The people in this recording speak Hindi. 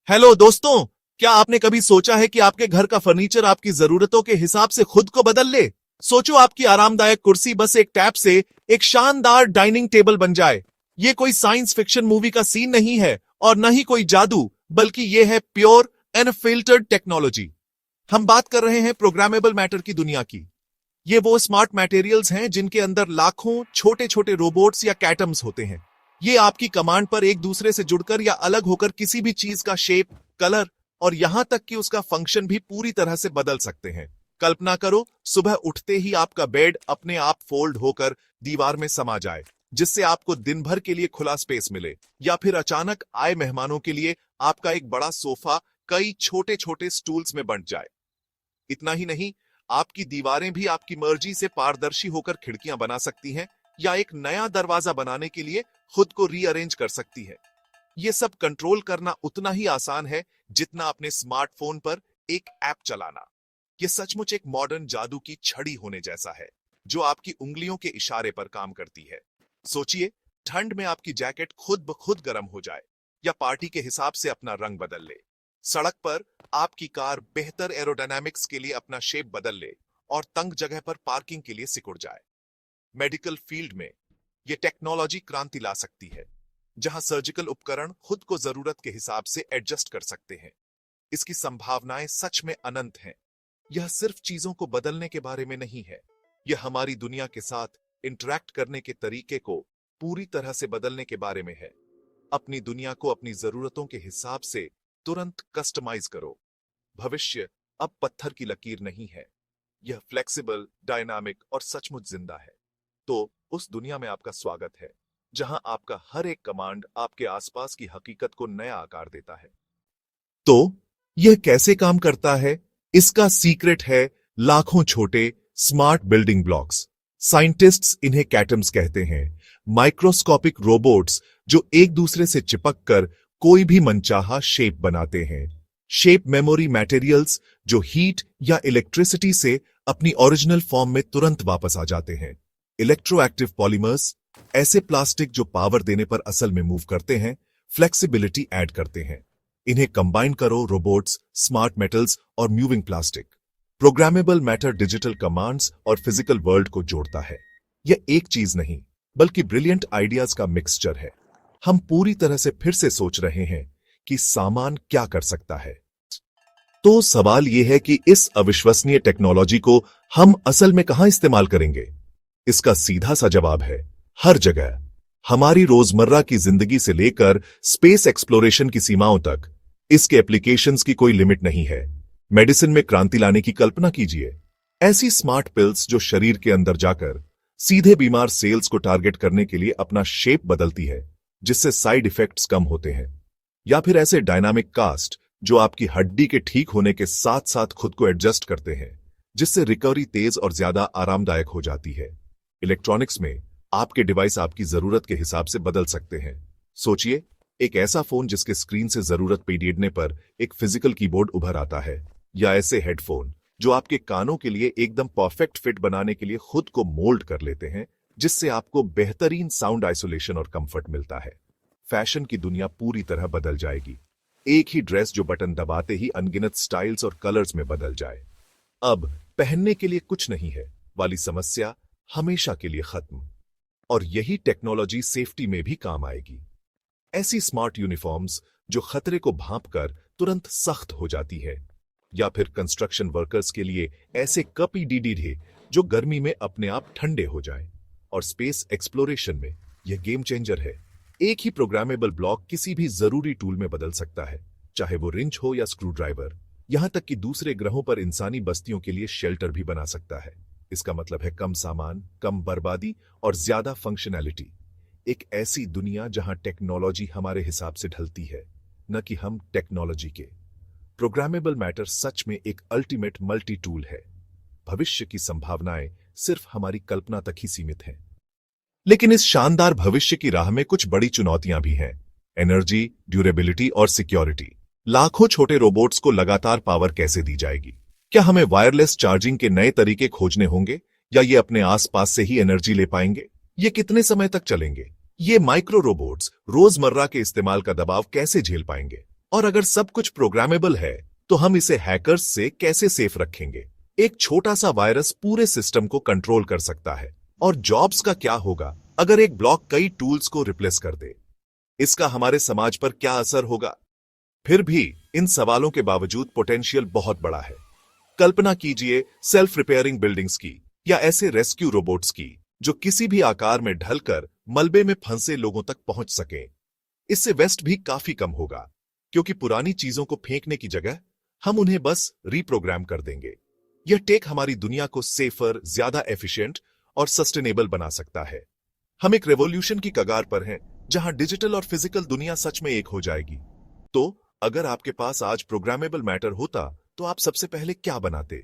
हेलो दोस्तों, क्या आपने कभी सोचा है कि आपके घर का फर्नीचर आपकी जरूरतों के हिसाब से खुद को बदल ले? सोचो आपकी आरामदायक कुर्सी बस एक टैप से एक शानदार डाइनिंग टेबल बन जाए। ये कोई साइंस फिक्शन मूवी का सीन नहीं है और न ही कोई जादू, बल्कि ये है प्योर अनफिल्टर्ड टेक्नोलॉजी। हम बात कर रहे हैं प्रोग्रामेबल मैटर की दुनिया की। ये वो स्मार्ट मटेरियल्स हैं जिनके अंदर लाखों छोटे छोटे रोबोट्स या कैटम्स होते हैं। ये आपकी कमांड पर एक दूसरे से जुड़कर या अलग होकर किसी भी चीज का शेप, कलर और यहां तक कि उसका फंक्शन भी पूरी तरह से बदल सकते हैं। कल्पना करो, सुबह उठते ही आपका बेड अपने आप फोल्ड होकर दीवार में समा जाए, जिससे आपको दिन भर के लिए खुला स्पेस मिले, या फिर अचानक आए मेहमानों के लिए आपका एक बड़ा सोफा कई छोटे छोटे स्टूल्स में बंट जाए। इतना ही नहीं, आपकी दीवारें भी आपकी मर्जी से पारदर्शी होकर खिड़कियां बना सकती हैं या एक नया दरवाजा बनाने के लिए खुद को रीअरेंज कर सकती है। यह सब कंट्रोल करना उतना ही आसान है जितना अपने स्मार्टफोन पर एक ऐप चलाना। यह सचमुच एक मॉडर्न जादू की छड़ी होने जैसा है, जो आपकी उंगलियों के इशारे पर काम करती है। सोचिए, ठंड में आपकी जैकेट खुद ब खुद गर्म हो जाए या पार्टी के हिसाब से अपना रंग बदल ले। सड़क पर आपकी कार बेहतर एरोडायनामिक्स के लिए अपना शेप बदल ले और तंग जगह पर पार्किंग के लिए सिकुड़ जाए। मेडिकल फील्ड में यह टेक्नोलॉजी क्रांति ला सकती है, जहां सर्जिकल उपकरण खुद को जरूरत के हिसाब से एडजस्ट कर सकते हैं। इसकी संभावनाएं सच में अनंत हैं। यह सिर्फ चीजों को बदलने के बारे में नहीं है, यह हमारी दुनिया के साथ इंटरैक्ट करने के तरीके को पूरी तरह से बदलने के बारे में है। अपनी दुनिया को अपनी जरूरतों के हिसाब से तुरंत कस्टमाइज करो। भविष्य अब पत्थर की लकीर नहीं है, यह फ्लेक्सिबल, डायनामिक और सचमुच जिंदा है। तो उस दुनिया में आपका स्वागत है, जहां आपका हर एक कमांड आपके आसपास की हकीकत को नया आकार देता है। तो यह कैसे काम करता है? इसका सीक्रेट है लाखों छोटे स्मार्ट बिल्डिंग ब्लॉक्स। साइंटिस्ट्स इन्हें कैटम्स कहते हैं, माइक्रोस्कोपिक रोबोट्स जो एक दूसरे से चिपक कर कोई भी मनचाहा शेप बनाते हैं। शेप मेमोरी मटेरियल्स जो हीट या इलेक्ट्रिसिटी से अपनी ओरिजिनल फॉर्म में तुरंत वापस आ जाते हैं। इलेक्ट्रोएक्टिव पॉलीमर्स ऐसे प्लास्टिक जो पावर देने पर असल में मूव करते हैं, फ्लेक्सिबिलिटी ऐड करते हैं। इन्हें कंबाइन करो रोबोट्स, स्मार्ट मेटल्स और moving plastic. Programmable matter digital commands और फिजिकल वर्ल्ड को जोड़ता है। यह एक चीज नहीं, बल्कि ब्रिलियंट आइडियाज का मिक्सचर है। हम पूरी तरह से फिर से सोच रहे हैं कि सामान क्या कर सकता है। तो सवाल यह है कि इस अविश्वसनीय टेक्नोलॉजी को हम असल में कहां इस्तेमाल करेंगे? इसका सीधा सा जवाब है हर जगह। हमारी रोजमर्रा की जिंदगी से लेकर स्पेस एक्सप्लोरेशन की सीमाओं तक इसके एप्लीकेशंस की कोई लिमिट नहीं है। मेडिसिन में क्रांति लाने की कल्पना कीजिए। ऐसी स्मार्ट पिल्स जो शरीर के अंदर जाकर सीधे बीमार सेल्स को टारगेट करने के लिए अपना शेप बदलती है, जिससे साइड इफेक्ट्स कम होते हैं। या फिर ऐसे डायनामिक कास्ट जो आपकी हड्डी के ठीक होने के साथ साथ खुद को एडजस्ट करते हैं, जिससे रिकवरी तेज और ज्यादा आरामदायक हो जाती है। इलेक्ट्रॉनिक्स में आपके डिवाइस आपकी जरूरत के हिसाब से बदल सकते हैं। सोचिए, एक ऐसा फोन जिसके स्क्रीन से जरूरत पड़ने पर एक फिजिकल कीबोर्ड उभर आता है, या ऐसे हेडफोन जो आपके कानों के लिए एकदम परफेक्ट फिट बनाने के लिए खुद को मोल्ड कर लेते हैं, जिससे आपको बेहतरीन साउंड आइसोलेशन और कंफर्ट मिलता है। फैशन की दुनिया पूरी तरह बदल जाएगी। एक ही ड्रेस जो बटन दबाते ही अनगिनत स्टाइल्स और कलर्स में बदल जाए। अब पहनने के लिए कुछ नहीं है वाली समस्या हमेशा के लिए खत्म। और यही टेक्नोलॉजी सेफ्टी में भी काम आएगी। ऐसी स्मार्ट यूनिफॉर्म्स जो खतरे को भांपकर तुरंत सख्त हो जाती है, या फिर कंस्ट्रक्शन वर्कर्स के लिए ऐसे कपीडीडी जो गर्मी में अपने आप ठंडे हो जाएं। और स्पेस एक्सप्लोरेशन में यह गेम चेंजर है। एक ही प्रोग्रामेबल ब्लॉक किसी भी जरूरी टूल में बदल सकता है, चाहे वो रिंच हो या स्क्रू ड्राइवर। यहां तक कि दूसरे ग्रहों पर इंसानी बस्तियों के लिए शेल्टर भी बना सकता है। इसका मतलब है कम सामान, कम बर्बादी और ज्यादा फंक्शनैलिटी। एक ऐसी दुनिया जहां टेक्नोलॉजी हमारे हिसाब से ढलती है, न कि हम टेक्नोलॉजी के। प्रोग्रामेबल मैटर सच में एक अल्टीमेट मल्टी टूल है। भविष्य की संभावनाएं सिर्फ हमारी कल्पना तक ही सीमित हैं। लेकिन इस शानदार भविष्य की राह में कुछ बड़ी चुनौतियां भी हैं। एनर्जी, ड्यूरेबिलिटी और सिक्योरिटी। लाखों छोटे रोबोट्स को लगातार पावर कैसे दी जाएगी? क्या हमें वायरलेस चार्जिंग के नए तरीके खोजने होंगे, या ये अपने आसपास से ही एनर्जी ले पाएंगे? ये कितने समय तक चलेंगे? ये माइक्रो रोबोट्स रोजमर्रा के इस्तेमाल का दबाव कैसे झेल पाएंगे? और अगर सब कुछ प्रोग्रामेबल है तो हम इसे हैकर्स से कैसे सेफ रखेंगे? एक छोटा सा वायरस पूरे सिस्टम को कंट्रोल कर सकता है। और जॉब्स का क्या होगा अगर एक ब्लॉक कई टूल्स को रिप्लेस कर दे? इसका हमारे समाज पर क्या असर होगा? फिर भी इन सवालों के बावजूद पोटेंशियल बहुत बड़ा है। कल्पना कीजिए सेल्फ रिपेयरिंग बिल्डिंग्स की या ऐसे रेस्क्यू रोबोट्स की जो किसी भी आकार में ढलकर मलबे में फंसे लोगों तक पहुंच सकें। इससे वेस्ट भी काफी कम होगा, क्योंकि पुरानी चीजों को फेंकने की जगह हम उन्हें बस रीप्रोग्राम कर देंगे। यह टेक हमारी दुनिया को सेफर, ज्यादा एफिशिएंट और सस्टेनेबल बना सकता है। हम एक रेवोल्यूशन की कगार पर हैं, जहां डिजिटल और फिजिकल दुनिया सच में एक हो जाएगी। तो अगर आपके पास आज प्रोग्रामेबल मैटर होता तो आप सबसे पहले क्या बनाते?